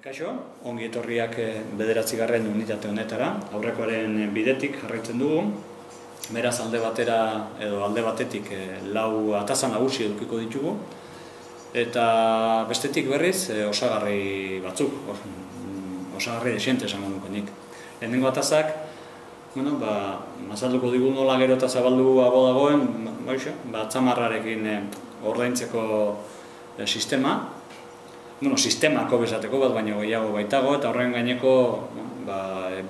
Kaixo, ongi etorriak 9. unitate honetara, aurrekoaren bidetik jarraitzen dugu. Beraz alde batera edo alde batetik 4 ataza nagusi edukiko ditugu. Eta bestetik berriz osagarri batzuk, osagarri desiente esango nuke nik. Lehenengo atazak, azalduko digu nola gero eta zabalduago dagoen, atzamarrarekin ordaintzeko sistema. Sistemako bezateko bat baino gehiago baitago, eta horren gaineko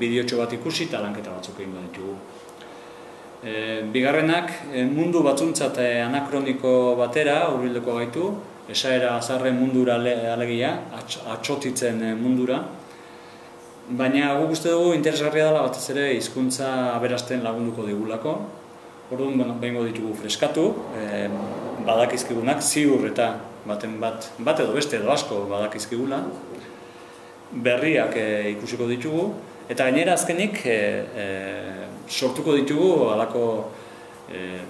bideotxo bat ikusi eta lanketa batzuk egingo ditugu. Bigarrenak, mundu batzuntzat anakroniko batera hurbilduko gaitu, esaera azarren mundura alegia, atsotitzen mundura, baina guk uste dugu interesgarria dela batez ere hizkuntza aberasten lagunduko digulako. Orduan behingo ditugu freskatu, badakizkigunak ziur eta bat edo beste edo asko badakizkigula, berriak ikusiko ditugu, eta gainera azkenik sortuko ditugu halako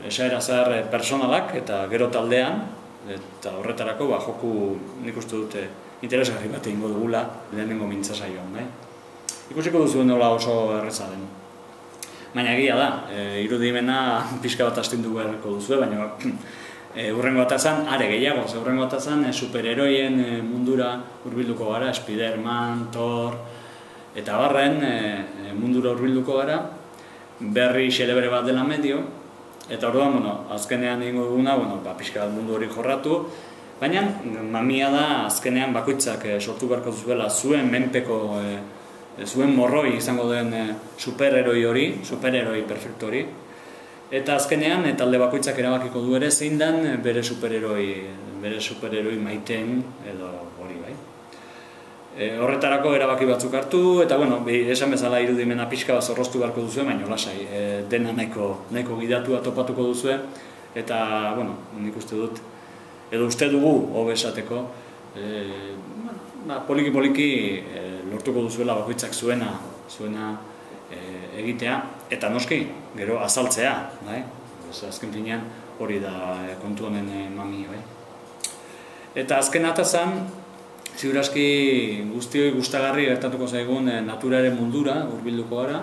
esaera zahar personalak eta gero taldean, eta horretarako joku nik uste dute interesgarri bat egingo dugula lehenengo mintza saioan. Ikusiko duzuen nola oso erreza den. Baina egia da, irudimena pixka bat astindu beharko duzue, baina hurrengo atazan, are gehiago, hurrengo atazan superheroien mundura hurbilduko gara, Spiderman, Thor, eta barren mundura hurbilduko gara, berri xelebre bat dela medio, eta orduan, azkenean egingo duguna, pixka bat mundu hori jorratu, baina mamia da azkenean bakoitzak sortu beharko zuela zuen menpeko, zuen morroi izango den superheroi hori, superheroi perfektu hori, eta azkenean talde bakoitzak erabakiko du ere zein den bere superheroi maiteen edo hori bai. Horretarako erabaki batzuk hartu, eta esan bezala irudimena pixka bat zorroztu beharko duzue, baina lasai, dena nahiko gidatua topatuko duzue, eta nik uste dut, edo uste dugu hobe esateko, poliki-poliki lortuko duzuela bakoitzak zuena egitea, eta noski, gero azaltzea, azken finean hori da kontu honen mami. Eta azken atazan, ziurazki guztioi gustagarri gertatuko zaigun naturaren mundura hurbilduko gara,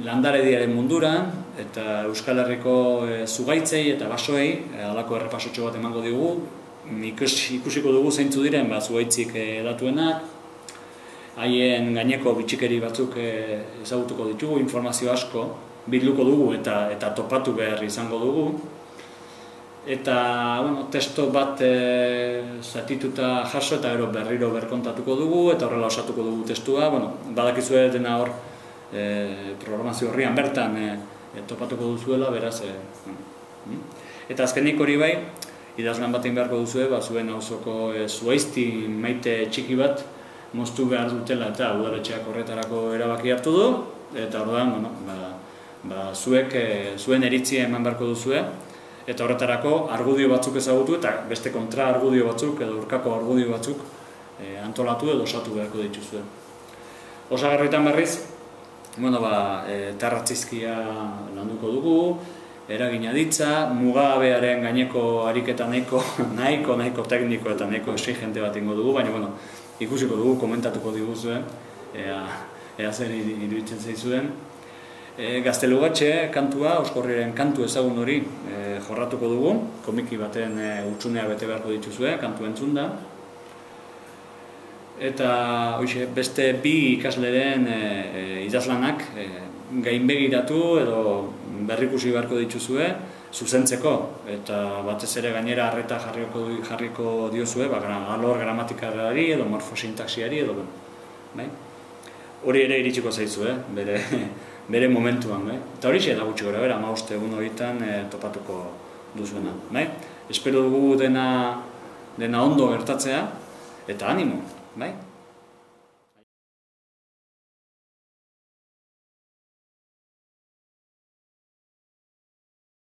landarediaren mundura, eta Euskal Herriko zugaitzei eta basoei halako errepasotxo bat emango digu, ikusiko dugu zeintzu diren zugaitzik datuenak, haien gaineko bitxikeri batzuk ezagutuko ditugu, informazio asko bilduko dugu eta topatu behar izango dugu. Eta testo bat zatituta jaso eta gero berriro berkontatuko dugu eta horrela osatuko dugu testua. Badakizue dena hor programazio horrian bertan topatuko duzuela, beraz. Eta azkenik hori bai, idazlan bat egin beharko duzue, zuen auzoko zuhaizti maite txiki bat moztu behar dutela eta udaletxeak horretarako erabaki hartu du, eta orduan, zuek zuen eritzia eman beharko duzue, eta horretarako argudio batzuk ezagutu eta beste kontra argudio batzuk edo aurkako argudio batzuk antolatu edo osatu beharko dituzue. Osagarritan berriz, tarratzizkia landuko dugu, eragina ditza, mugagabearen gaineko ariketa nahiko tekniko eta nahiko exigente bat ingo dugu, baina ikusiko dugu, komentatuko diguzuen, ea zer iruditzen zaizuen. Gaztelugatxe kantua, Oskorriren kantu ezagun hori jorratuko dugu, komiki baten utxunea bete beharko dituzue, kantu entzunda. Eta beste 2 ikasleren idazlanak gainbegiratu edo berrikusi beharko dituzue, zuzentzeko, eta batez ere gainera arreta jarriko diozue, alor gramatikalari edo morfosintaxiari edo hori ere iritsiko zaizue, bere momentuan. Eta hori da gutxi gora bera, 15 egun horietan topatuko duzuena. Espero dugu dena ondo gertatzea, eta animo.